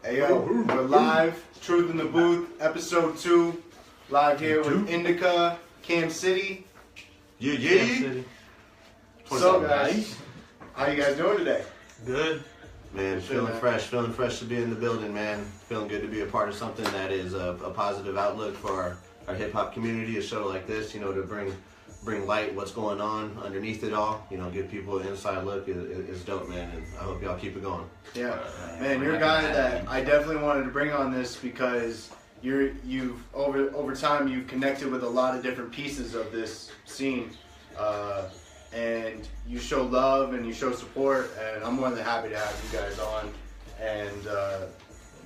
Hey yo, we're live, Truth in the Booth, episode 2, live here with Indica, Cam Citi. Yeah. What's up, guys? How you guys doing today? Good. Man, feeling fresh to be in the building, man. Feeling good to be a part of something that is a positive outlook for our hip-hop community, a show like this, you know, to bring light what's going on underneath it all, you know, give people an inside look is dope, man, and I hope y'all keep it going. Yeah, man, you're a guy that I definitely wanted to bring on this because you've over time you've connected with a lot of different pieces of this scene, and you show love and you show support, and I'm more than happy to have you guys on, and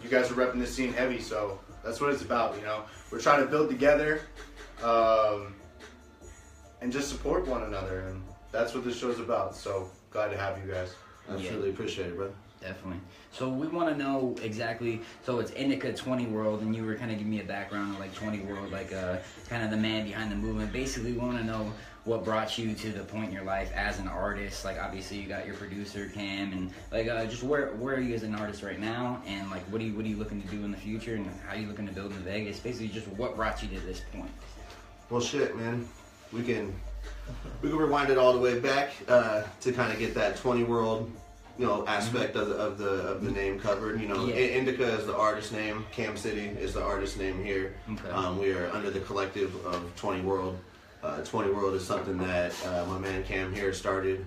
you guys are repping this scene heavy, so that's what it's about, you know. We're trying to build together, and just support one another, and that's what this show's about, so glad to have you guys. Absolutely appreciate it, brother. Definitely. So we want to know exactly, so it's Indica 20 World, and you were kind of giving me a background of like 20 World, like kind of the man behind the movement. Basically, we want to know what brought you to the point in your life as an artist. Like, obviously, you got your producer, Cam, and like just where are you as an artist right now, and like what are you looking to do in the future, and how are you looking to build in Vegas? Basically, just what brought you to this point. Well, shit, man. We can rewind it all the way back to kind of get that 20 World, you know, aspect of the name covered. You know, Indica is the artist name. Cam Citi is the artist name here. Okay. We are under the collective of 20 World. 20 World is something that my man Cam here started.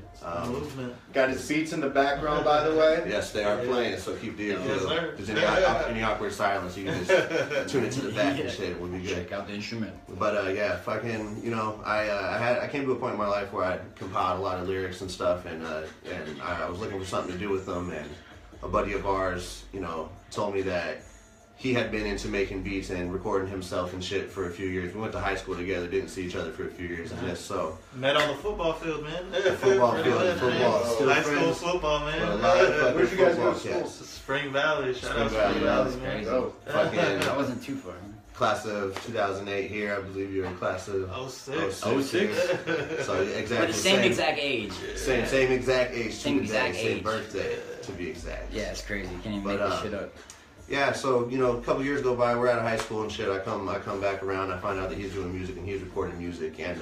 Got his beats in the background, by the way. Yes, they are playing, so keep the if there's any awkward silence, you can just tune it to the back and shit. It would be good. Check out the instrument. But yeah, fucking, you know, I came to a point in my life where I compiled a lot of lyrics and stuff, and I was looking for something to do with them, and a buddy of ours, you know, told me that he had been into making beats and recording himself and shit for a few years. We went to high school together, didn't see each other for a few years, and this, so met on the football field, man. Football. High school football, man. Where'd you guys go to school? Spring Valley. Shout out Spring Valley, man. Fucking, That wasn't too far. class of 2008 here. I believe you're in class of 06. So exactly. We're the same exact age. Same exact age. Same exact same age. birthday, to be exact. Yeah, it's crazy. You can't even make this shit up. Yeah, so, you know, a couple years go by, we're out of high school and shit, I come back around, I find out that he's doing music and he's recording music, and,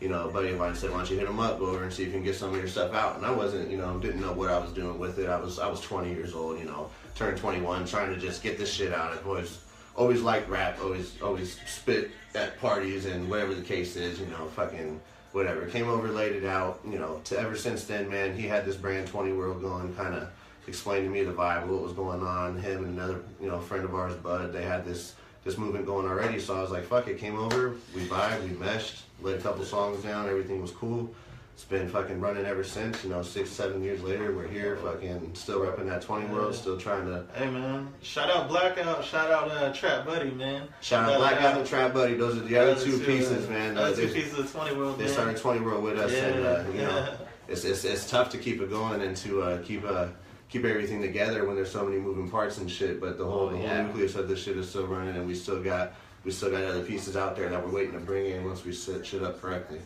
you know, a buddy of mine said, why don't you hit him up, go over and see if you can get some of your stuff out, and I wasn't, you know, didn't know what I was doing with it. I was 20 years old, you know, turned 21, trying to just get this shit out. I've always liked rap, always spit at parties and whatever the case is, you know, fucking whatever. Came over, laid it out, you know, to ever since then, man, he had this brand 20 World going, kind of explained to me the vibe, what was going on. Him and another, you know, friend of ours, Bud, they had this movement going already, so I was like, fuck it, came over, we vibed, we meshed, laid a couple songs down, everything was cool. It's been fucking running ever since, you know, 6-7 years later, we're here, fucking still repping that 20 World, still trying to... Hey, man, shout out Blackout, shout out Trap Buddy, man. Shout out Blackout and Trap Buddy, those are the other two pieces, man. Other two pieces of 20 World, They started 20 World with us, and, you know, yeah. it's tough to keep it going and to keep everything together when there's so many moving parts and shit, but the whole nucleus of this shit is still running, and we still got other pieces out there that we're waiting to bring in once we set shit up correctly.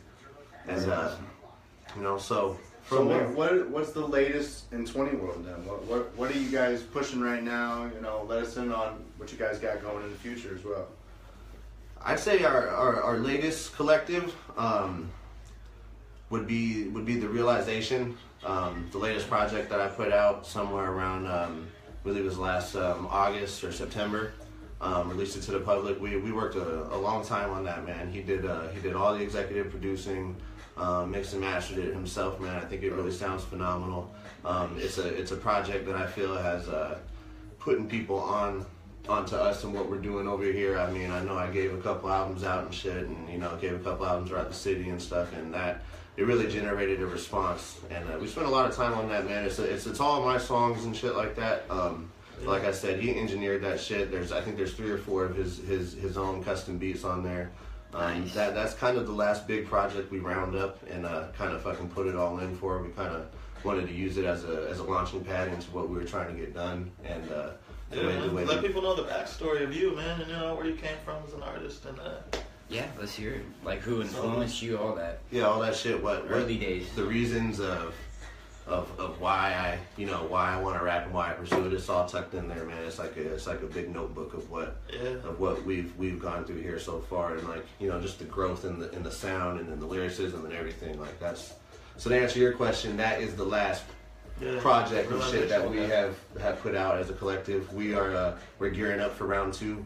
And you know, so what's the latest in 20 World then? What are you guys pushing right now? You know, let us in on what you guys got going in the future as well. I'd say our latest collective would be the Realization. The latest project that I put out somewhere around, I believe it was last August or September, released it to the public. We worked a long time on that, man. He did all the executive producing, mixed and mastered it himself, man. I think it really sounds phenomenal. It's a project that I feel has putting people onto us and what we're doing over here. I mean, I know I gave a couple albums out and shit, and, you know, gave a couple albums around the city and stuff, and that it really generated a response, and we spent a lot of time on that, man. It's all my songs and shit like that. Like I said, he engineered that shit. I think there's 3 or 4 of his own custom beats on there. Nice. That's kind of the last big project we round up and kind of fucking put it all in for. We kind of wanted to use it as a launching pad into what we were trying to get done, and let people know the backstory of you, man, and you know where you came from as an artist, and yeah, let's hear it. Like, who influenced you, all that. Yeah, all that shit. What early days. The reasons of of why I want to rap and why I pursue it. It's all tucked in there, man. It's like a big notebook of what we've gone through here so far, and like, you know, just the growth in the sound and in the lyricism and everything. Like that's, so to answer your question, that is the last project and shit that we have put out as a collective. We're gearing up for round 2.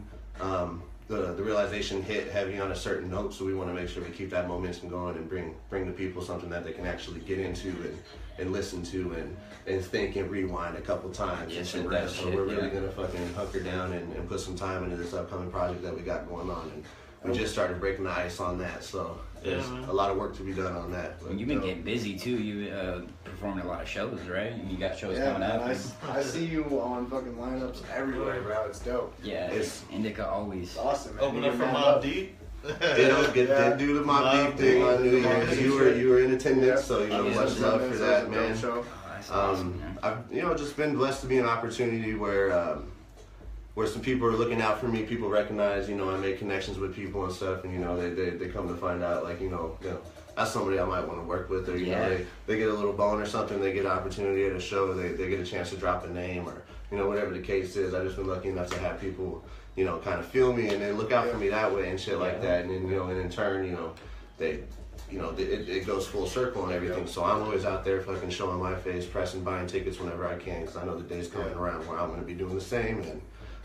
The realization hit heavy on a certain note, so we want to make sure we keep that momentum going and bring the people something that they can actually get into and listen to and think and rewind a couple times and shit. That so we're really gonna fucking hunker down and put some time into this upcoming project that we got going on, and we just started breaking the ice on that. So there's a lot of work to be done on that. But, you've been getting busy too. You performed a lot of shows, right? And you got shows coming up. I see you on fucking lineups everywhere, bro. It's dope. Yeah, it's Indica always. It's awesome, man. Open up for Mob Deep. Did do the Mob Deep thing on New Year's. You were in attendance, so you know much love for that, man. I've just been blessed to be an opportunity where some people are looking out for me. People recognize, you know, I make connections with people and stuff, and you know they come to find out, like, you know that's somebody I might want to work with, or you know they get a little bone or something, they get an opportunity at a show, they get a chance to drop a name, or you know, whatever the case is. I've just been lucky enough to have people, you know, kind of feel me and then look out for me that way and shit like that, and then, you know, and in turn, you know, it goes full circle and everything. So I'm always out there fucking showing my face, pressing, buying tickets whenever I can, because I know the day's coming around where I'm going to be doing the same, and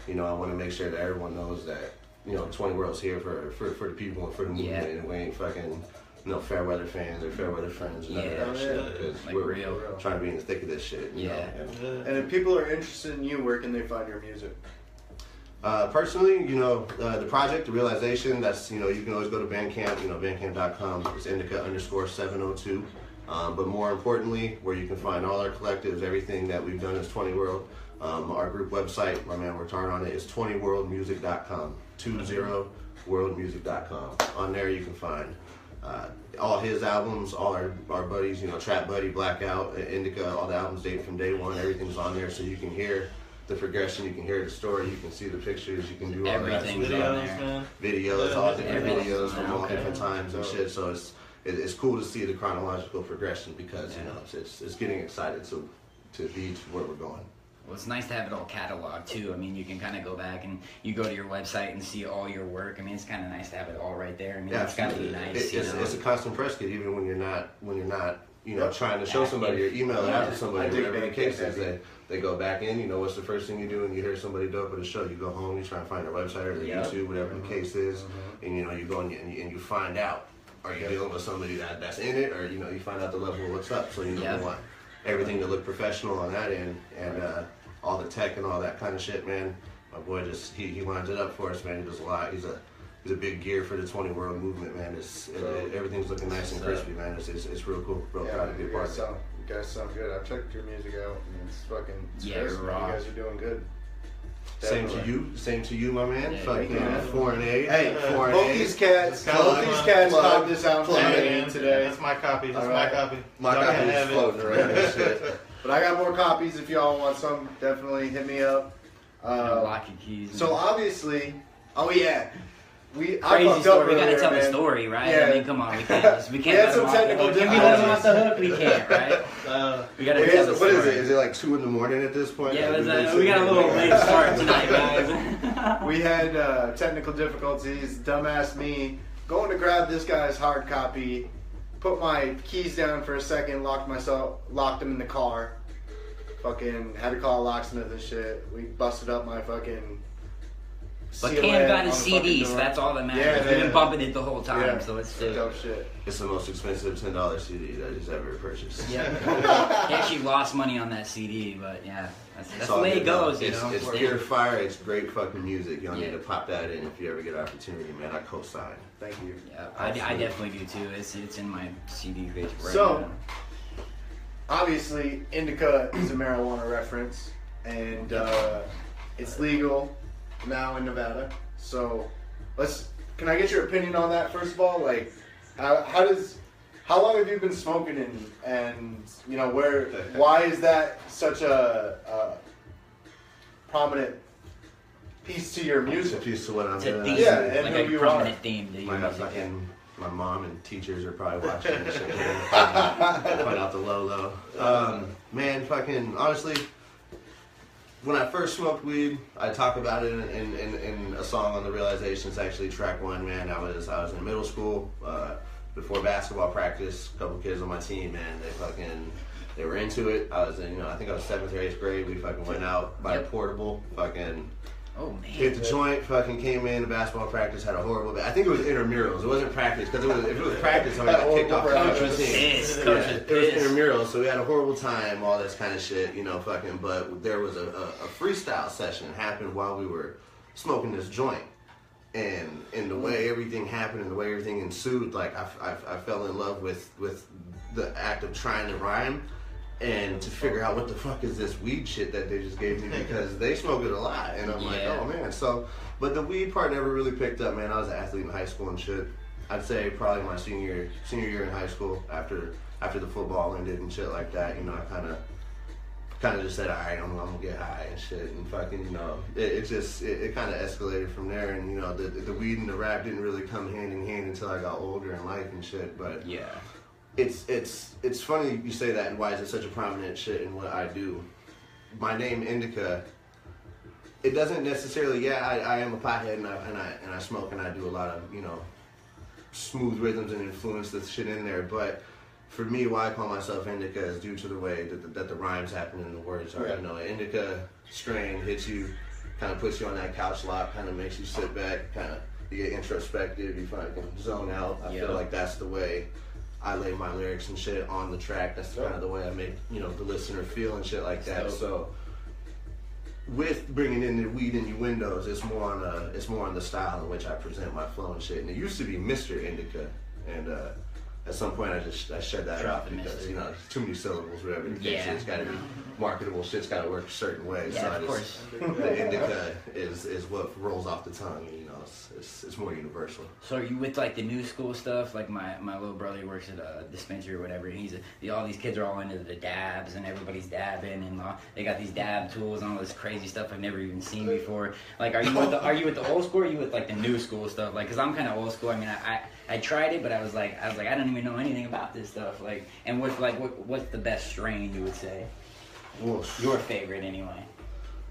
you know, I want to make sure that everyone knows that, you know, 20 World's here for the people and for the movement, and we ain't fucking, you know, fair weather fans or fair weather friends and none of that shit, because like we're real. trying to be in the thick of this shit. You know? And if people are interested in you, where can they find your music? Personally, you know, the project, the realization, that's, you know, you can always go to Bandcamp, you know, bandcamp.com. It's indica_702. But more importantly, where you can find all our collectives, everything that we've done as 20 World. Our group website, my man Return on it, is 20worldmusic.com. 20worldmusic.com. On there you can find all his albums, all our buddies, you know, Trap Buddy, Blackout, Indica, all the albums dated from day one. Everything's on there, so you can hear the progression, you can hear the story, you can see the pictures, you can do all that. Videos, all different videos from all different times and shit. So it's cool to see the chronological progression, because you know it's getting excited to be to where we're going. Well, it's nice to have it all cataloged too. I mean, you can kind of go back and you go to your website and see all your work. I mean, it's kind of nice to have it all right there. I mean, it's got to be nice. It's a constant press kit, even when you're not you know, trying to show somebody or email it out to somebody, whatever the case is. They go back in, you know, what's the first thing you do when you hear somebody dope at a show? You go home, you try and find their website or their YouTube, whatever the case is, and you know, you go and you find out, are you dealing with somebody that's in it, or you know, you find out the level of what's up, so you know, you want everything to look professional on that end, and all the tech and all that kind of shit, man. My boy just he lines it up for us, man. He does a lot. He's a big gear for the 20 World movement, man. Everything's looking nice and crispy, man. It's real cool. Real proud to be a part of it. You guys sound good. I've checked your music out, and it's crisp. raw. You guys are doing good. Same to you, my man. Fucking Foreign Aid. Hey, Foreign both Aid. these cats caught this out today. That's my copy. That's my copy. My copy is floating around and shit. But I got more copies if y'all want some. Definitely hit me up. Lock your keys. So obviously, Crazy story. We gotta tell the story, right? Yeah. I mean, come on, we can't We had some technical If we let them off difficulties. the hook, we can't, right? We gotta What tell the is story. it? Is it like 2 a.m. at this point? Yeah, we got a little late start tonight, guys. We had technical difficulties. Dumbass me going to grab this guy's hard copy, put my keys down for a second, locked them in the car. Fucking had to call a locksmith and shit. We busted up my fucking. But Cam got his CD, so that's all that matters. Yeah, We've been bumping it the whole time, Yeah, so it's dope shit. It's the most expensive $10 CD that he's ever purchased. Yeah. He actually lost money on that CD, but yeah, that's the way it goes, you know. It's pure fire. It's great fucking music. Y'all need to pop that in if you ever get an opportunity, man. I co-sign. Thank you. Yeah, I definitely do too. It's in my CD case right So, now. Obviously, Indica is a marijuana reference, and it's legal now in Nevada. So, can I get your opinion on that first of all? Like, how long have you been smoking, and you know, why is that such a prominent piece to your It's a music? piece of what I'm It's a doing. theme, Yeah, and like who a you prominent theme to your My music. fucking My mom and teachers are probably watching this shit. Find out the low. Man, fucking honestly, when I first smoked weed, I talk about it in a song on the Realization. It's actually track 1, man. I was in middle school, before basketball practice. A couple kids on my team, man, they were into it. I was in, I think I was 7th or 8th grade. We fucking went out, by a portable, fucking hit the joint, fucking came in to basketball practice, had a horrible. I think it was intramurals. It wasn't practice, because if it was practice, I would have got kicked off the coach's team. It was intramurals, so we had a horrible time, all this kind of shit, fucking. But there was a freestyle session happened while we were smoking this joint, and the way everything happened and the way everything ensued, like I fell in love with the act of trying to rhyme. And to figure out what the fuck is this weed shit that they just gave me, because they smoke it a lot, and I'm like, oh man. So, but the weed part never really picked up, man. I was an athlete in high school and shit. I'd say probably my senior year in high school, after the football ended and shit like that, I kind of just said, all right, I'm gonna get high and shit, and fucking, it kind of escalated from there, and the weed and the rap didn't really come hand in hand until I got older in life and shit, but yeah. It's funny you say that, and why is it such a prominent shit in what I do. My name Indica, it doesn't necessarily, I am a pothead and I smoke and I do a lot of, smooth rhythms and influence the shit in there, but for me, why I call myself Indica is due to the way that the rhymes happen and the words are. An Indica strain hits you, kind of puts you on that couch lock, kind of makes you sit back, kind of you get introspective, you fucking zone out. I feel like that's the way I lay my lyrics and shit on the track. That's kind of the way I make, the listener feel and shit like that. So with bringing in the weed innuendos, it's more on the style in which I present my flow and shit. And it used to be Mr. Indica, and at some point I shed that out because too many syllables, whatever. Shit's got to be marketable. Shit's got to work a certain way. Yeah, so of course. The Indica is what rolls off the tongue. It's more universal. So are you with like the new school stuff? Like my little brother works at a dispensary or whatever, and all these kids are all into the dabs, and everybody's dabbing, and they got these dab tools and all this crazy stuff I've never even seen before. Like, are you with the old school, or are you with like the new school stuff? Like, cause I'm kind of old school. I mean, I tried it, but I was like, I don't even know anything about this stuff. Like, and what's the best strain you would say? Your favorite, anyway.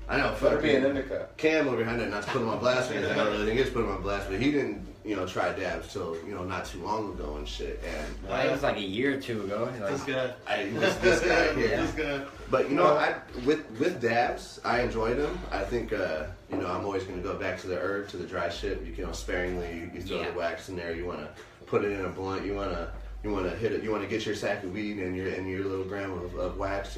I know, Better be an Indica. Cam over behind it, not to put him on blast, I don't really think it's put him on blast, but he didn't, try dabs till, not too long ago and shit. And it was like a year or two ago. This guy. This guy here. This guy. But with dabs, I enjoy them. I think I'm always gonna go back to the herb, to the dry shit. Sparingly you throw the wax in there. You wanna put it in a blunt. You wanna hit it. You wanna get your sack of weed and your little gram of wax.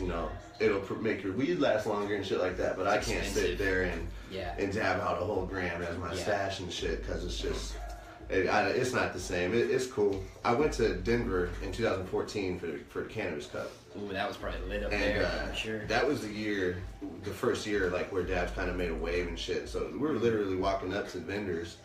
It'll make your weed last longer and shit like that. But I can't sit there and dab out a whole gram as my stash and shit, because it's just. It's not the same. It's cool. I went to Denver in 2014 for the Cannabis Cup. Ooh, that was probably lit up there, I'm sure. That was the first year, like, where dabs kind of made a wave and shit. So we were literally walking up to vendors,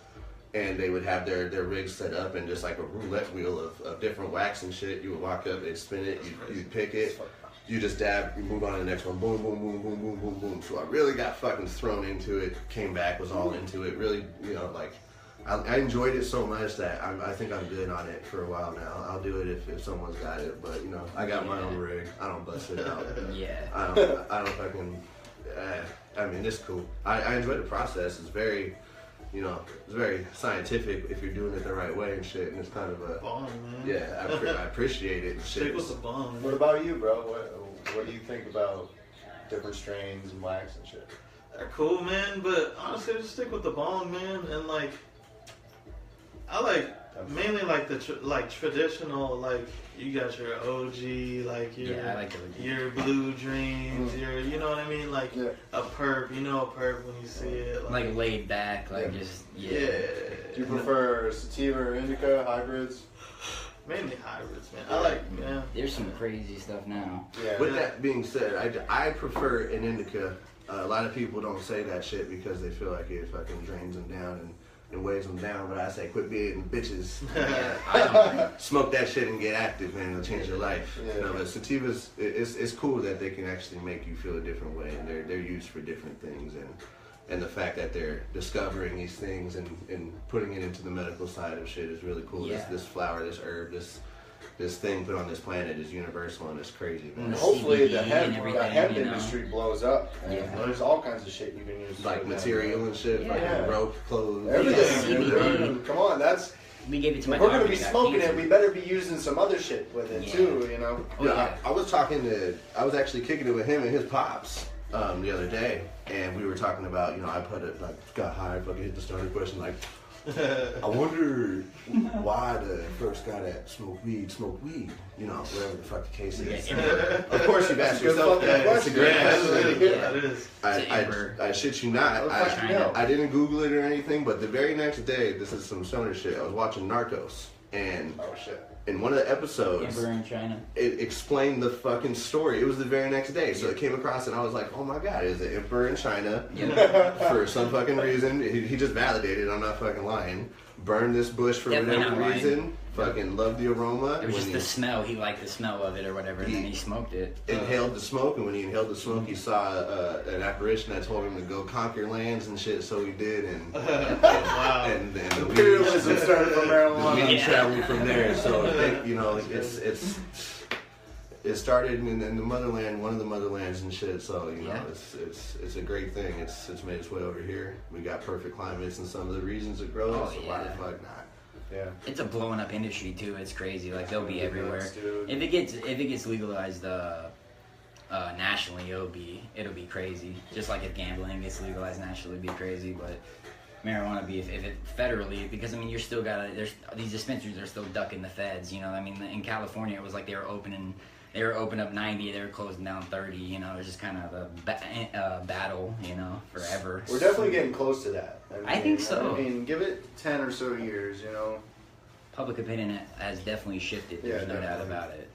and they would have their rigs set up and just like a roulette wheel of different wax and shit. You would walk up, they'd spin it, you'd pick it, you just dab, you move on to the next one, boom, boom, boom, boom, boom, boom, boom. So I really got fucking thrown into it, came back, was all into it, really, I enjoyed it so much that I think I'm good on it for a while now. I'll do it if someone's got it, but I got my own rig. I don't bust it out. I don't fucking. I mean, it's cool. I enjoy the process. It's very, it's very scientific if you're doing it the right way and shit. And it's kind of a bomb, man. Yeah, I appreciate it. And shit. Stick with the bomb. What about you, bro? What do you think about different strains and wax and shit? They're cool, man. But honestly, just stick with the bomb, man. And I mainly the traditional, like, you got your OG, like your Blue Dreams, your, you know what I mean, like a perp, a perp when you see it, like laid back, just Do you prefer sativa or indica hybrids? Mainly hybrids, man. There's some crazy stuff now. With that being said, I prefer an indica. A lot of people don't say that shit because they feel like it fucking drains them down and weighs them down, but I say quit being bitches. Smoke that shit and get active, man. It'll change your life. But sativas, it's cool that they can actually make you feel a different way, and they're used for different things. And And the fact that they're discovering these things and putting it into the medical side of shit is really cool. Yeah. This flower, this herb, this thing put on this planet is universal and it's crazy, man. And hopefully the CBD and everything, hemp you know. industry blows up. And Yeah. there's all kinds of shit you can use. Like for material that. and shit, Yeah. like rope, clothes. Everything. CBD. dude. Come on, that's. We gave it to my If we're daughter. gonna be she got smoking cancer. it, we better be using some other shit with it Yeah. too. You know. Oh, Yeah, yeah. I was actually kicking it with him and his pops the other day, and we were talking about, I put it, like, got high, fucking hit the stoner question, like, I wonder why the first guy that smoked weed, whatever the fuck the case is. Of course you've asked Good yourself fucking that. It's a question. great Yeah, question. Yeah, it is. I shit you not. How the fuck you know? I didn't Google it or anything, but the very next day, this is some stoner shit. I was watching Narcos, and Oh shit. in one of the episodes, Emperor in China. it explained the fucking story. It was the very next day, so it came across, and I was like, "Oh my god, is the emperor in China for some fucking reason? He just validated. I'm not fucking lying. Burned this bush for Definitely whatever not lying. reason. Fucking loved the aroma. It was When just the smell. He liked the smell of it or whatever, and then he smoked it. inhaled the smoke, and when he inhaled the smoke, he saw an apparition that told him to go conquer lands and shit. So he did, and Wow. and the Imperialism started from the marijuana. weed traveled from there. So it started in the motherland, one of the motherlands and shit. So Yeah. it's a great thing. It's made its way over here. We got perfect climates in some of the regions it grows. Oh, so why the yeah. fuck not? Yeah. It's a blowing up industry too. It's crazy. Like they'll be Yeah, everywhere. nuts, dude. If it gets legalized nationally, it'll be crazy. Just like if gambling gets legalized nationally, it'd be crazy. But marijuana be if it federally, because I mean you're still there's these dispensaries are still ducking the feds. You know, I mean in California it was like they were opening up 90, they were closing down 30. You know, it's just kind of a battle. You know, forever. We're definitely getting close to that. I think so. I mean, give it 10 or so years. You know. Public opinion has definitely shifted. There's Yeah, no doubt definitely. about it.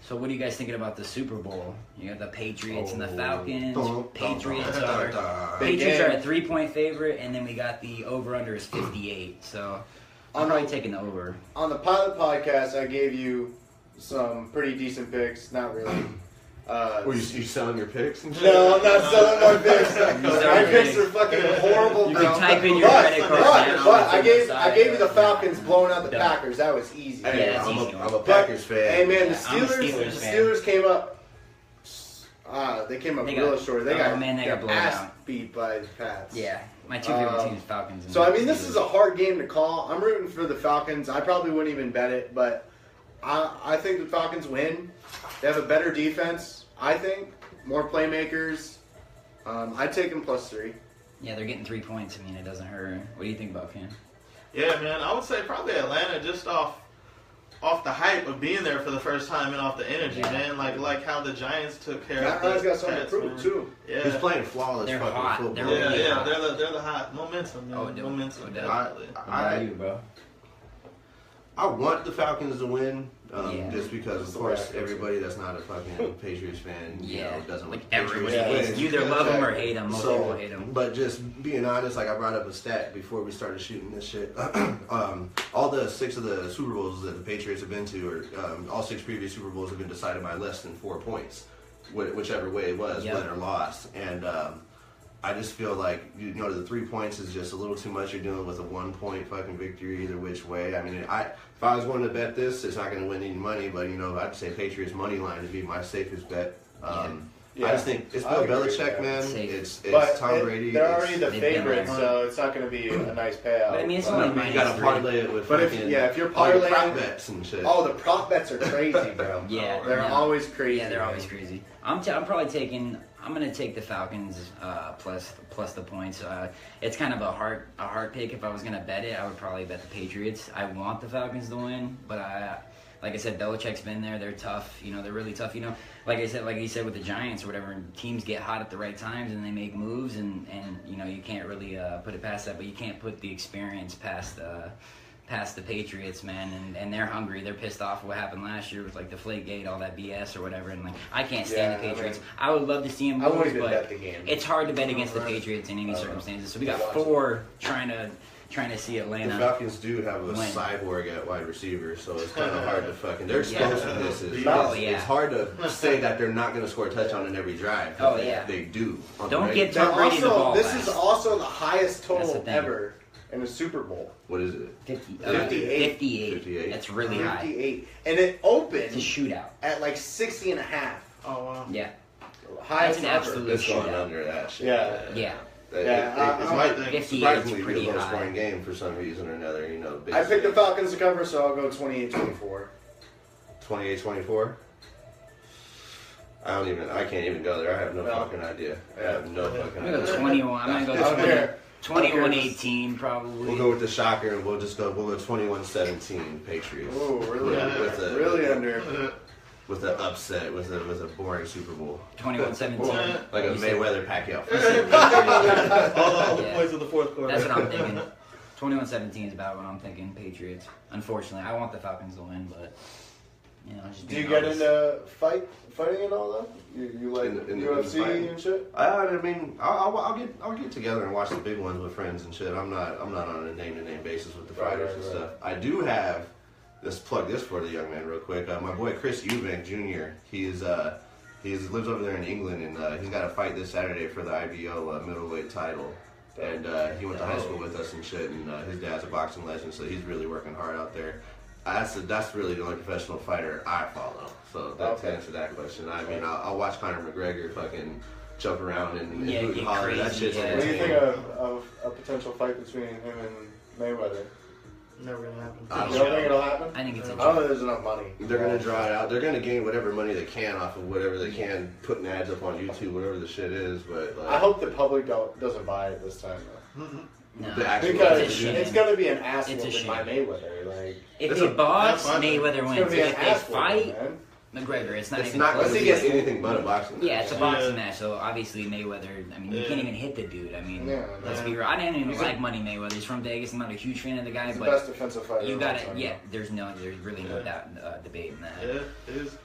So what are you guys thinking about the Super Bowl? You got the Patriots and the Falcons. Patriots are Big Patriots game. are a 3-point favorite, and then we got the over/under is 58. So I'm On probably the- taking the over. On the pilot podcast, I gave you some pretty decent picks. Not really. Were you selling your picks and shit? No, I'm not selling my picks. My selling picks your are fucking horrible, You bro. can type in your credit card now. But It's I on the gave side. you the Falcons blowing out the Done. Packers. That was easy. Hey, Yeah, it's I'm easy. a Packers fan. Hey man, the Yeah, I'm a Steelers, Steelers the fan. Steelers came up. They came up They real got- short. They oh, got man, they got blown ass out. beat by the Pats. Yeah, my two favorite teams, Falcons. And So I mean, this Steelers. is a hard game to call. I'm rooting for the Falcons. I probably wouldn't even bet it, but I think the Falcons win. They have a better defense. I think more playmakers. I'd take them +3. Yeah, they're getting 3 points. I mean, it doesn't hurt. What do you think about Cam? Yeah, man, I would say probably Atlanta just off the hype of being there for the first time and off the energy, Yeah. man. Like how the Giants took care That of guy's the got something to Pats, prove man. too. Yeah. He's playing flawless They're fucking hot. football. They're Yeah, really yeah, hot. they're the hot momentum, man. Oh, dude. Momentum. Oh, definitely. What about you, bro? I want the Falcons to win, Yeah. just because, That's of the way I course, feel, everybody that's not a fucking Patriots fan, Yeah, doesn't like want the everybody Patriots to hates. win. You either love them or hate them. Most people hate them. But just being honest, like I brought up a stat before we started shooting this shit. All the 6 of the Super Bowls that the Patriots have been to, or all 6 previous Super Bowls have been decided by less than 4 points, whichever way it was, Yep. win or lost. And I just feel like, the 3 points is just a little too much. You're dealing with a 1-point fucking victory either which way. I mean, if I was going to bet this, it's not going to win any money, but, I'd say Patriots money line would be my safest bet. Yeah. I just think it's I Bill agree with Belichick, that. man. Safe. It's But Tom Brady. they're it's- already the They've been favorites, there. so it's not going to be a nice payout. But I mean, it's But- only you minus got to 3. parlay it with But if fucking you're all your parlaying, prop bets and shit. oh, the prop bets are crazy, bro. Yeah, they're yeah. always crazy. Yeah, they're man. always crazy. I'm probably taking. I'm gonna take the Falcons plus the points. It's kind of a hard pick. If I was gonna bet it, I would probably bet the Patriots. I want the Falcons to win, but like I said, Belichick's been there. They're tough. They're really tough. Like he said with the Giants or whatever, teams get hot at the right times and they make moves, and you can't really put it past that. But you can't put the experience past the Patriots, man, and they're hungry. They're pissed off what happened last year with like Deflategate, all that BS or whatever. And like, I can't stand the Yeah, I Patriots. mean, I would love to see them I won't lose, even but bet the game. it's hard to bet against the Patriots in any I don't know. circumstances. So we got Yeah, watch 4 trying to trying to see The Atlanta. Falcons do have a win. cyborg at wide receiver, so it's kind of hard to fucking. Their explosiveness is. Oh, yeah. It's hard to say that they're not going to score a touchdown in every drive. Oh, yeah. They do. Don't get They're Tom Brady the ball this last. is also the highest That's the total thing. ever in a Super Bowl. What is it? 58. 58. That's really high. 58. And it opened It's a shootout. at like 60 and a half. Oh wow. Yeah. Highest That's an ever. absolute It's going shootout. under that shit. Yeah. Yeah. Yeah, It might 58 surprisingly is be a pretty low high. scoring game for some reason or another. You know, I picked the Falcons to cover, so I'll go 28-24. 28-24. I can't even go there. I have no fucking idea. I have no fucking I'm gonna idea. go 21. I'm gonna I go don't care. 21-18 probably. We'll go with the shocker, and we'll go 21-17 Patriots. Ooh, really under. With a- Really under. With an upset, with a boring Super Bowl, 21-17. like a You said- Mayweather Pacquiao. All the Yeah. points of the fourth quarter. That's what I'm thinking. 21-17 is about what I'm thinking. Patriots. Unfortunately, I want the Falcons to win, but just Do you being get honest. into fighting at all though? You like In the UFC fighting? and shit? I mean, I'll get together and watch the big ones with friends and shit. I'm not on a name to name basis with the fighters and stuff. I do have. Let's plug this for the young man real quick. My boy Chris Eubank Jr. He's lives over there in England, and he's got a fight this Saturday for the IBO middleweight title. And he went to high school with us and shit. And his dad's a boxing legend, so he's really working hard out there. That's really the only professional fighter I follow. So to answer that question, I mean, I'll watch Conor McGregor fucking jump around and hoot and get holler. That crazy, shit's yeah. What do you think entertaining. of a potential fight between him and Mayweather? Never gonna happen. I You don't think it'll happen? I think it's I a don't think there's enough money. They're gonna draw it out. They're gonna gain whatever money they can off of whatever they can, putting ads up on YouTube, whatever the shit is. But like, I hope the public doesn't buy it this time though. No. the actual Because It's a shame. it's gonna be an ass It's a whooping by shame. Mayweather. Like If It's they a- box, that's fine. Mayweather it's wins. gonna be an If they ass fight, whooping, man. McGregor, it's not it's even not close. going to be anything but a boxing. Yeah, it's a Yeah. boxing match, so obviously Mayweather, I mean, you Yeah. can't even hit the dude. I mean, Yeah, let's man. be real. I didn't even He's like Money Mayweather. He's from Vegas. I'm not a huge fan of the guy, He's the but best defensive fighter. you of got all it. time, Yeah, there's really no doubt, debate in that. Yeah, it is.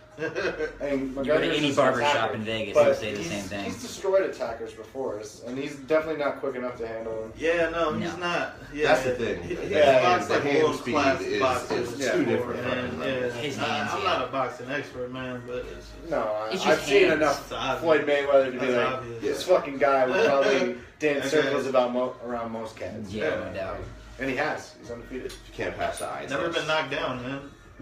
And You go to McGregor's any just an barber attacker. shop in Vegas, But they'll say the he's- same thing. He's destroyed attackers before, and he's definitely not quick enough to handle him. Yeah, no, he's No. not. Yeah, That's the thing. He Yeah, boxed the like hand world-class speed is boxers Yeah. too before, different. and, from yeah, His hands, I'm yeah. not a boxing expert, man, but it's No, It's I've just seen hands. enough It's obvious. Floyd Mayweather to be That's like, obvious. this fucking guy would probably dance Okay. circles about around most cats. Yeah, no doubt. And he has. He's undefeated. You can't pass the eye never test. been knocked down, man.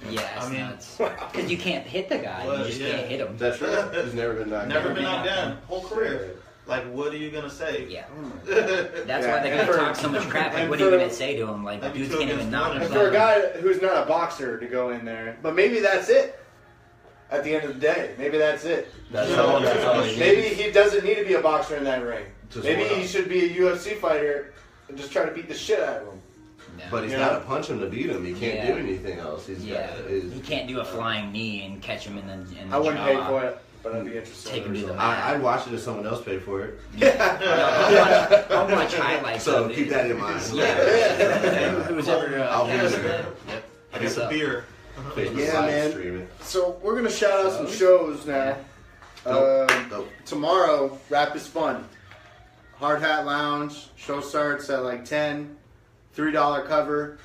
Yeah, it's I mean- nuts. Because you can't hit the guy. Well, You just yeah. can't hit him. That's right. He's never been knocked Never down. been knocked knocked down. down. Whole career. Like, what are you gonna say? Yeah. Yeah, That's why they and gotta for- talk so much crap. Like, and what are you for- gonna say to him? Like, the That'd be dudes two can't even against knock one. him And for a down. guy who's not a boxer to go in there, but maybe that's it. At the end of the day, maybe that's it. That's all. That's all he Maybe needs. he doesn't need to be a boxer in that ring. Just Maybe one he up. should be a UFC fighter and just try to beat the shit out of him. No. But he's Yeah. got to punch him to beat him. He can't Yeah. do anything else. He's Yeah, got he his, can't do a flying knee and catch him in the I wouldn't jaw. pay for it, but I'd be interested. Take him to the I'd watch it if someone else paid for it. I'll watch highlights So of it. keep that in mind. Yeah. Who's ever I'll be catching there. that. Yep. I get the So- beer. Facebook Yeah, live man. stream it. So we're gonna shout out some shows now. Dope. Tomorrow, Rap is Fun. Hard Hat Lounge. Show starts at like 10. $3 cover.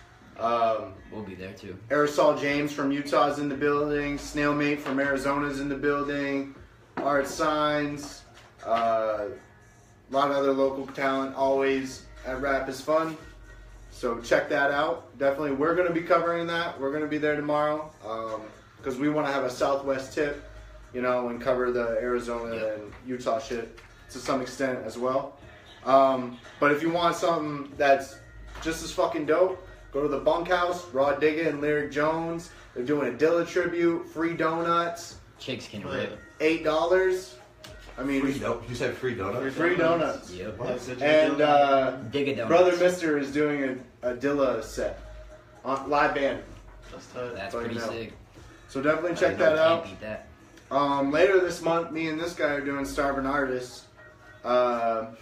We'll be there too. Aerosol James from Utah's in the building. Snailmate from Arizona's in the building. Art Signs. A lot of other local talent always at Rap is Fun. So check that out. Definitely, we're going to be covering that. We're going to be there tomorrow because we want to have a Southwest tip, and cover the Arizona and Utah shit to some extent as well. But if you want something that's just as fucking dope, go to the Bunkhouse, Raw Digga and Lyric Jones. They're doing a Dilla tribute, free donuts, Chicks can rip. $8. I mean, Free you said free donut? free donuts. Yep. That's what you And do. Dig a donut. Brother Mister is doing a Dilla set, live band. That's tight. That's Fucking pretty hell. sick. So definitely check I know that out. Can't beat that. Later this month, me and this guy are doing Starving Artists.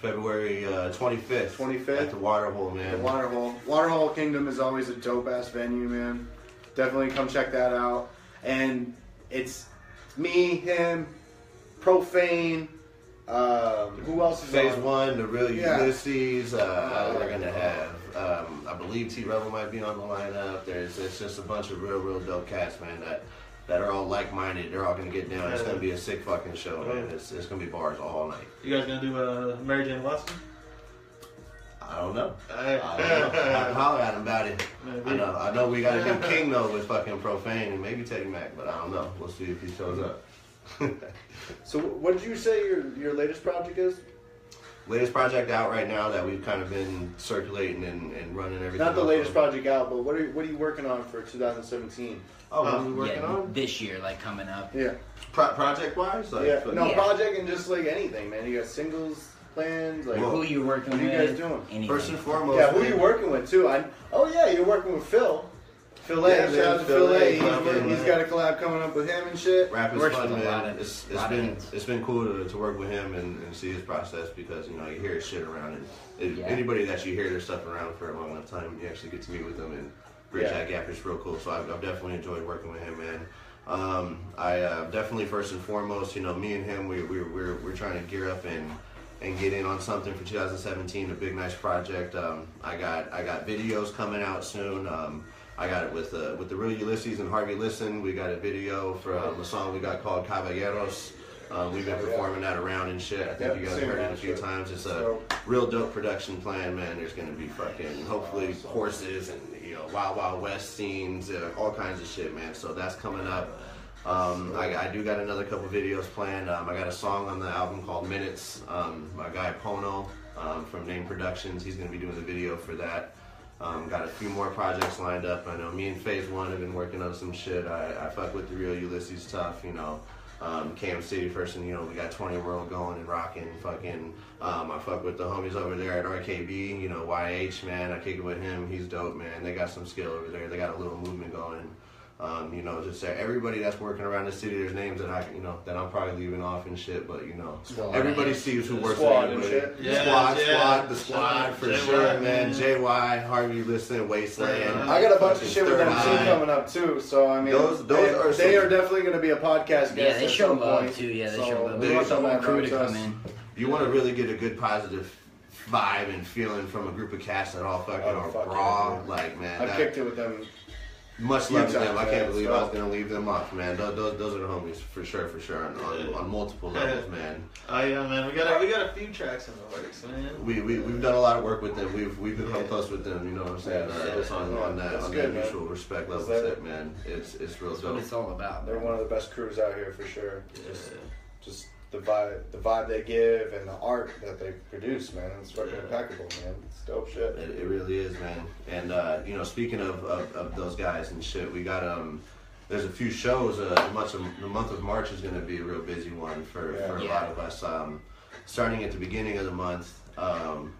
February 25th. 25th. At the Waterhole, The man. Waterhole. Waterhole Kingdom is always a dope ass venue, man. Definitely come check that out. And it's me, him, Profane, Who else is Phase on? 1, the real Ulysses. We're gonna have, I believe T Rebel might be on the lineup. It's just a bunch of real dope cats, man. That are all like-minded. They're all gonna get down. It's gonna be a sick fucking show, man. It's gonna be bars all night. You guys gonna do Mary Jane Watson? I don't know. I can holler at him about it. Maybe. I know we got a new king though with fucking Profane and maybe Teddy Mac, but I don't know. We'll see if he shows up. So what did you say your latest project is? Latest project out right now that we've kind of been circulating and running everything. Not the latest project out, but what are you working on for 2017? Oh, what are we working on? This year, like coming up. Yeah. Project wise? Like, project and just like anything, man. You got singles plans, like who you working with? What are you guys doing? Anything. First and foremost. Yeah, who are you working with too? You're working with Phil. Phil A, shout out to Phil A. He's got a collab coming up with him and shit. Rap is fun, man. It's been cool to work with him and see his process because you hear his shit around and anybody that you hear their stuff around for a long enough time, you actually get to meet with them and bridge that gap. It's real cool. So I've definitely enjoyed working with him, man. I definitely first and foremost, me and him, we're trying to gear up and get in on something for 2017, a big nice project. I got videos coming out soon. I got it with the real Ulysses and Harvey Listen. We got a video for a song we got called Caballeros. We've been performing that around and shit. I think you guys have heard it a few times. It's a real dope production plan, man. There's gonna be fucking hopefully horses and Wild Wild West scenes, all kinds of shit, man. So that's coming up. I do got another couple videos planned. I got a song on the album called Minutes. My guy Pono from Name Productions, he's gonna be doing the video for that. Got a few more projects lined up. I know me and Phase 1 have been working on some shit. I fuck with the real Ulysses tough, Cam Citi first, and we got 20 World going and rocking. Fucking, I fuck with the homies over there at RKB. YH, man, I kick it with him. He's dope, man. They got some skill over there. They got a little movement going. Just everybody that's working around the city. There's names that that I'm probably leaving off and shit, but everybody sees who works squad with and shit. The squad for sure, man. JY, Harvey, Listen, Wasteland. I got a bunch of shit with them too coming up too. So I mean, they are definitely going to be a podcast guest. Yeah, they show love point. too. Yeah, they So show love. we We want want the whole crew to us. come in. You want to really get a good positive vibe and feeling from a group of cats that all fucking are raw. Like, man, I've kicked it with them. Much love to them. I can't believe I was gonna leave them off, man. Those are the homies for sure on multiple levels, man. Oh yeah, man. We got a few tracks in the works, man. We've done a lot of work with them. We've become close with them. You know what I'm saying? It's on that mutual respect level, set, man. It's real That's dope. what it's all about. They're one of the best crews out here for sure. Just the vibe they give and the art that they produce, man. It's fucking impeccable, man. It's dope shit. It really is, man. And speaking of those guys and shit, we got there's a few shows. The month of March is going to be a real busy one for a lot of us. Starting at the beginning of the month,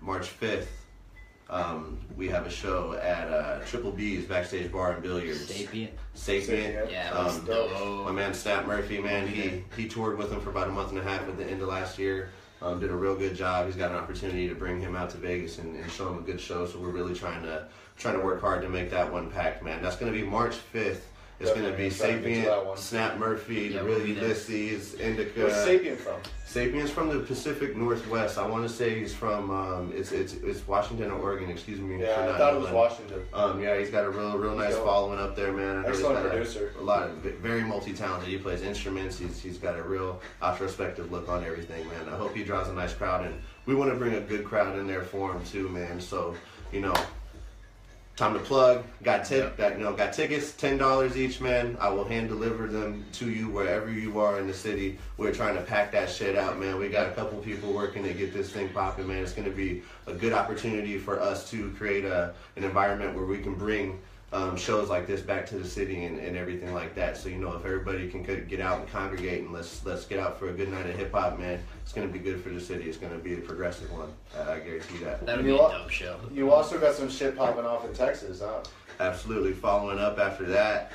March 5th, we have a show at Triple B's Backstage Bar and Billiards. Sapient. Yeah, my man Snap Murphy, man, he toured with him for about a month and a half at the end of last year. Did a real good job. He's got an opportunity to bring him out to Vegas and show him a good show. So we're really trying to work hard to make that one packed, man. That's going to be March 5th. It's going to be Sapient, Snap Murphy, the real Ulysses, Indica. Where's Sapient from? Sapient's from the Pacific Northwest. I want to say he's from it's Washington or Oregon. Excuse me. Yeah, I thought it was Washington. He's got a real nice following up there, man. Excellent producer. A lot of very multi-talented. He plays instruments. He's got a real introspective look on everything, man. I hope he draws a nice crowd, and we want to bring a good crowd in there for him too, man. So time to plug. Got tickets, $10 each, man. I will hand deliver them to you wherever you are in the city. We're trying to pack that shit out, man. We got a couple people working to get this thing popping, man. It's going to be a good opportunity for us to create an environment where we can bring shows like this back to the city and everything like that. So if everybody can get out and congregate and let's get out for a good night of hip hop, man. It's gonna be good for the city. It's gonna be a progressive one. I guarantee that. That'll be a dope show. You also got some shit popping off in Texas, huh? Absolutely. Following up after that,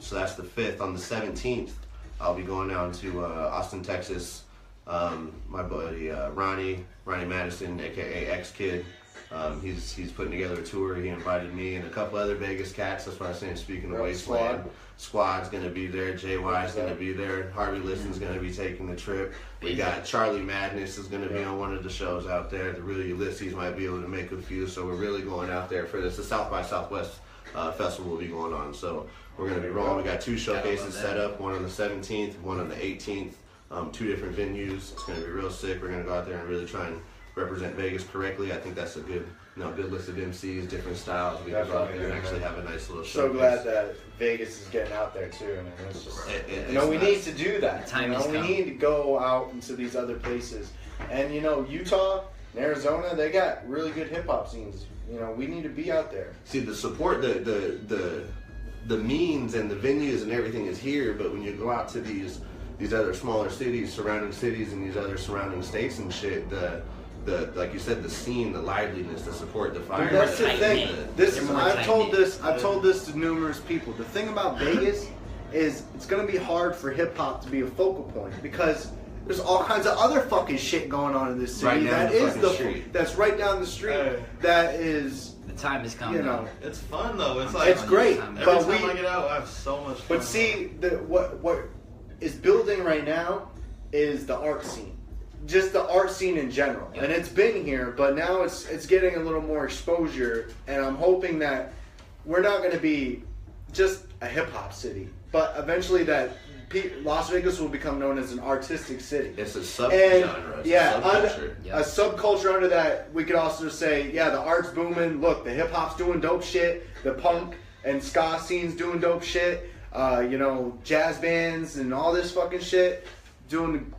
so that's the 5th. On the 17th, I'll be going down to Austin, Texas, My buddy Ronnie Madison, aka X Kid. He's putting together a tour. He invited me and a couple other Vegas cats. That's why I'm saying, speaking of Wasteland, Squad's gonna be there. JY's gonna be there. Harvey Liston's gonna be taking the trip. We got Charlie Madness is gonna be on one of the shows out there. The really Ulysses might be able to make a few. So we're really going out there for this. The South by Southwest festival will be going on. So we're gonna be rolling. We got 2 showcases set up. One on the 17th, one on the 18th. 2 different venues. It's gonna be real sick. We're gonna go out there and really try and represent Vegas correctly. I think that's a good, good list of MCs, different styles. We can go out there and actually have a nice little show. So glad that Vegas is getting out there too. I mean, it's just, we need to do that. We need to go out into these other places. And Utah and Arizona, they got really good hip hop scenes. We need to be out there. See, the support, the means and the venues and everything is here, but when you go out to these other smaller cities, surrounding cities, and these other surrounding states and shit, the like you said, the scene, the liveliness, the support, the fire. Dude, that's the thing. I've told this to numerous people. The thing about Vegas is it's gonna be hard for hip hop to be a focal point because there's all kinds of other fucking shit going on in this city. That's right down the street. That is. The time is coming. It's fun though. It's great. Every time I get out, I have so much fun. But see, what is building right now is the art scene. Just the art scene in general. Yep. And it's been here, but now it's getting a little more exposure, and I'm hoping that we're not going to be just a hip-hop city, but eventually that Las Vegas will become known as an artistic city. It's a subgenre. A subculture under that. We could also say, the art's booming. Look, the hip-hop's doing dope shit. The punk and ska scene's doing dope shit. Jazz bands and all this fucking shit doing.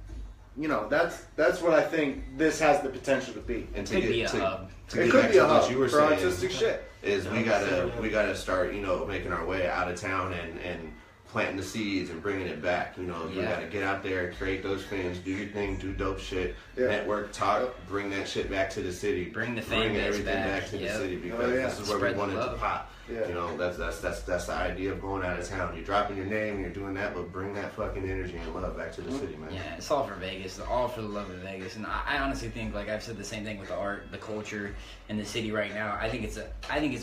That's what I think this has the potential to be. And it could be a hub. It could be a hub for artistic shit. Is we gotta start making our way out of town and planting the seeds and bringing it back. You gotta get out there, create those fans, do your thing, do dope shit, network, talk, bring that shit back to the city, bring the fan base everything back to the city because this is where we want it to pop. Yeah. That's the idea of going out of town. You're dropping your name, you're doing that, but bring that fucking energy and love back to the city, man. Yeah, it's all for Vegas, all for the love of Vegas. And I honestly think, like I've said the same thing with the art, the culture, and the city right now. I think it's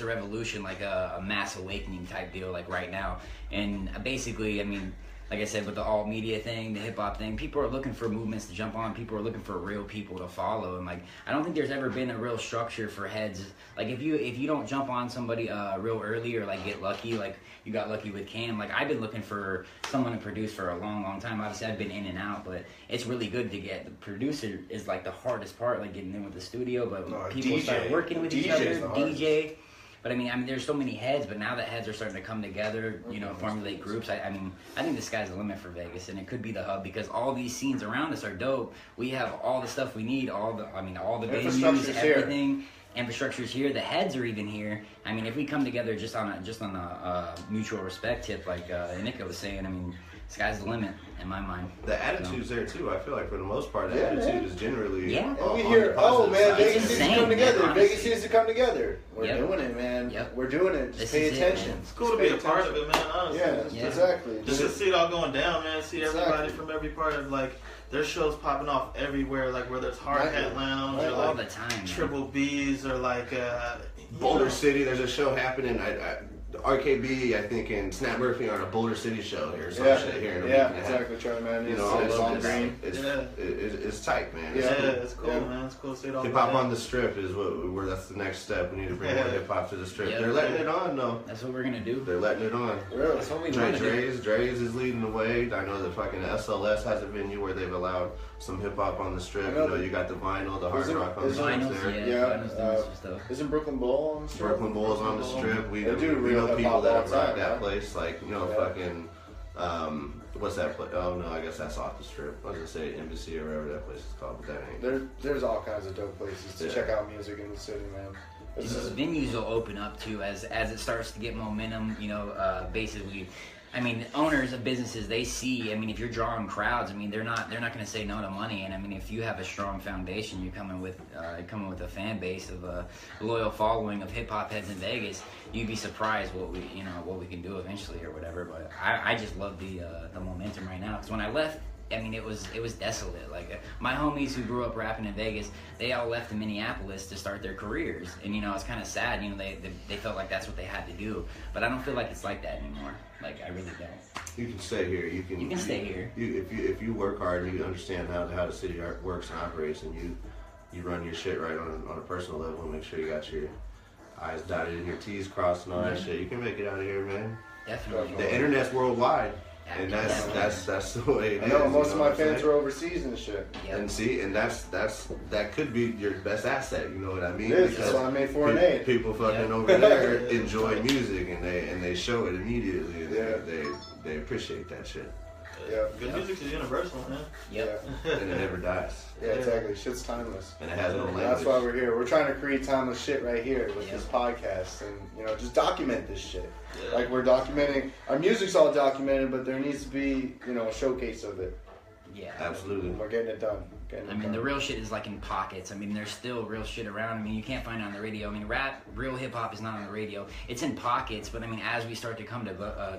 a revolution, like a mass awakening type deal, like right now. And basically, I mean, like I said, with the alt media thing, the hip hop thing, people are looking for movements to jump on. People are looking for real people to follow. And like, I don't think there's ever been a real structure for heads. Like if you don't jump on somebody real early or like get lucky, like you got lucky with Cam. Like I've been looking for someone to produce for a long, long time. Obviously, I've been in and out, but it's really good to get. The producer is like the hardest part, like getting in with the studio. But people start working with each other. DJ. But I mean, there's so many heads, but now that heads are starting to come together, formulate groups. I think the sky's the limit for Vegas, and it could be the hub because all these scenes around us are dope. We have all the stuff we need, all the venues, everything. Infrastructure's here. The heads are even here. I mean, if we come together just on a mutual respect tip, like Indica was saying, I mean, sky's the limit in my mind. The attitude's there too. I feel like for the most part, the attitude is generally we hear, Vegas needs to come together. Vegas needs to come together. We're doing it, man. Yep. We're doing it. Just pay attention. It's cool to be a part of it, man. Honestly. Yeah, exactly. Just to see it all going down, man. See everybody from every part of there's shows popping off everywhere, like whether it's Hard Hat Lounge or all the time, Triple B's or Boulder City. There's a show happening. RKB, I think, and Snap Murphy on a Boulder City show here, some shit here in a week and a half. Exactly. Charlie Man, it's tight, man. It's cool, man. It's cool to see it all. Hip hop on the Strip is that's the next step. We need to bring more hip hop to the Strip. They're letting it on, though. That's what we're gonna do. They're letting it on. Really? That's what we want to do. Dre's is leading the way. I know that fucking SLS has a venue where they've allowed some hip hop on the Strip. You got the vinyl, the hard rock on the Strip there. Isn't Brooklyn Bowl on the Strip? Brooklyn Bowl is on the Strip. We know people that have rocked that place, fucking, what's that place? Oh no, I guess that's off the Strip. I was gonna say Embassy or whatever that place is called, but that ain't. There's all kinds of dope places to check out music in the city, man. These venues will open up too as it starts to get momentum. Basically, I mean, owners of businesses, they see. I mean, if you're drawing crowds, I mean, they're not going to say no to money. And I mean, if you have a strong foundation, you're coming with a fan base of a loyal following of hip hop heads in Vegas. You'd be surprised what we can do eventually or whatever. But I just love the momentum right now. Because when I left I mean, it was desolate. Like my homies who grew up rapping in Vegas, they all left to Minneapolis to start their careers, and you know, it's kind of sad. You know, they felt like that's what they had to do, but I don't feel like it's like that anymore. Like I really don't. You can stay here. You can stay here. If you work hard and you understand how the city works and operates, and you run your shit right on a personal level, and make sure you got your I's dotted and your T's crossed and all that shit, you can make it out of here, man. Definitely. The internet's worldwide. And that's the way it is. I know most of my fans are overseas and shit. Yep. And see, and that could be your best asset. You know what I mean? It is. That's why I made foreign aid. People fucking over there enjoy music, and they show it immediately. And they appreciate that shit. Yeah. Good music is universal, man. Yep. And it never dies. Yeah, exactly. Shit's timeless. And it has no language. That's why we're here. We're trying to create timeless shit right here with this podcast, and just document this shit. Yeah. Like we're documenting. Our music's all documented, but there needs to be a showcase of it. Yeah. Absolutely. We're getting it done. I mean, the real shit is like in pockets. I mean, there's still real shit around. I mean, you can't find it on the radio. I mean, real hip hop is not on the radio. It's in pockets, but I mean, as we start to come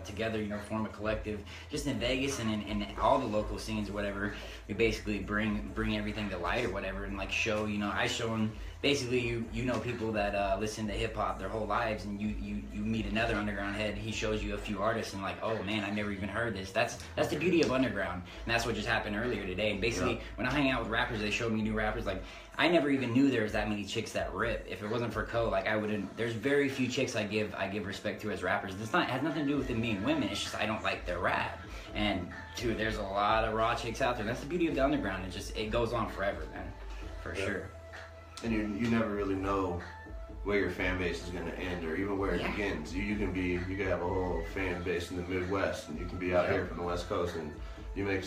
together, form a collective, just in Vegas and in all the local scenes or whatever, we basically bring everything to light or whatever, and like show. I show them. Basically, you know people that listen to hip hop their whole lives, and you meet another underground head. He shows you a few artists, and like, oh man, I never even heard this. That's the beauty of underground, and that's what just happened earlier today. And basically, when I hang out with rappers, they showed me new rappers. Like, I never even knew there was that many chicks that rip. If it wasn't for Co, like I wouldn't. There's very few chicks I give respect to as rappers. It has nothing to do with them being women. It's just I don't like their rap. And dude, there's a lot of raw chicks out there. That's the beauty of the underground. It goes on forever, man, for sure. And you never really know where your fan base is going to end or even where it begins. You can have a whole fan base in the Midwest, and you can be out here from the West Coast, and you make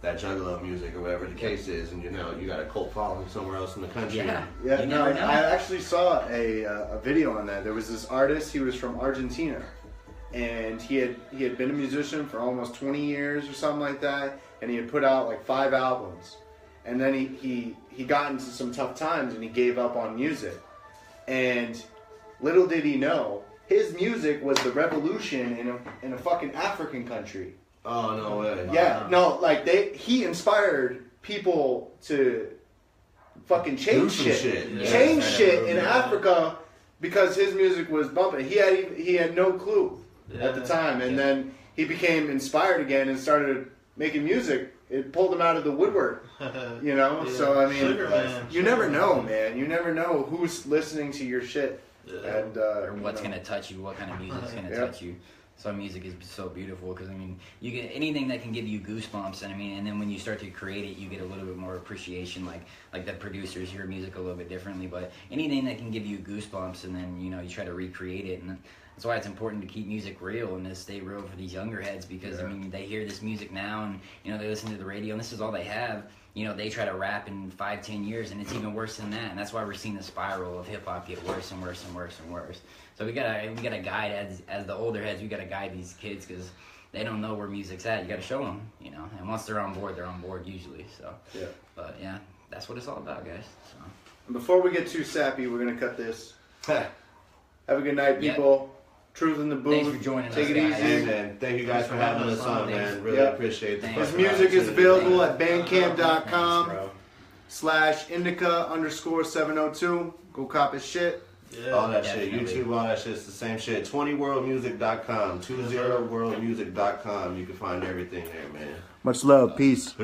that juggalo music or whatever the case is, and you got a cult following somewhere else in the country. Yeah. I actually saw a video on that. There was this artist. He was from Argentina, and he had been a musician for almost 20 years or something like that, and he had put out like 5 albums. And then he got into some tough times, and he gave up on music. And little did he know, his music was the revolution in a fucking African country. Oh, no way. Yeah, no, like he inspired people to fucking change shit. Yeah. Change shit in Africa because his music was bumping. He had no clue at the time, and then he became inspired again and started making music. It pulled him out of the woodwork, So I mean, you never know, man. You never know who's listening to your shit, and or what's gonna touch you, what kind of music's gonna touch you. So music is so beautiful because I mean, you get anything that can give you goosebumps, and I mean, and then when you start to create it, you get a little bit more appreciation. Like the producers hear music a little bit differently, but anything that can give you goosebumps, and then you try to recreate it, and that's why it's important to keep music real and to stay real for these younger heads because I mean, they hear this music now, and they listen to the radio, and this is all they have. They try to rap in 5-10 years, and it's even worse than that. And that's why we're seeing the spiral of hip hop get worse and worse and worse and worse. So we gotta guide as the older heads. We gotta guide these kids because they don't know where music's at. You gotta show them, And once they're on board usually. So but yeah, that's what it's all about, guys. So. And before we get too sappy, we're gonna cut this. Have a good night, people. Truth in the booth. Thanks for joining us. Take it easy. Hey, man. Thank you guys for having us on, man. Really appreciate it. His music is available at bandcamp.com/indica_702. Go cop his shit. Yeah, all that shit. YouTube, all that shit. It's the same shit. 20worldmusic.com. 20worldmusic.com. You can find everything there, man. Much love. Peace.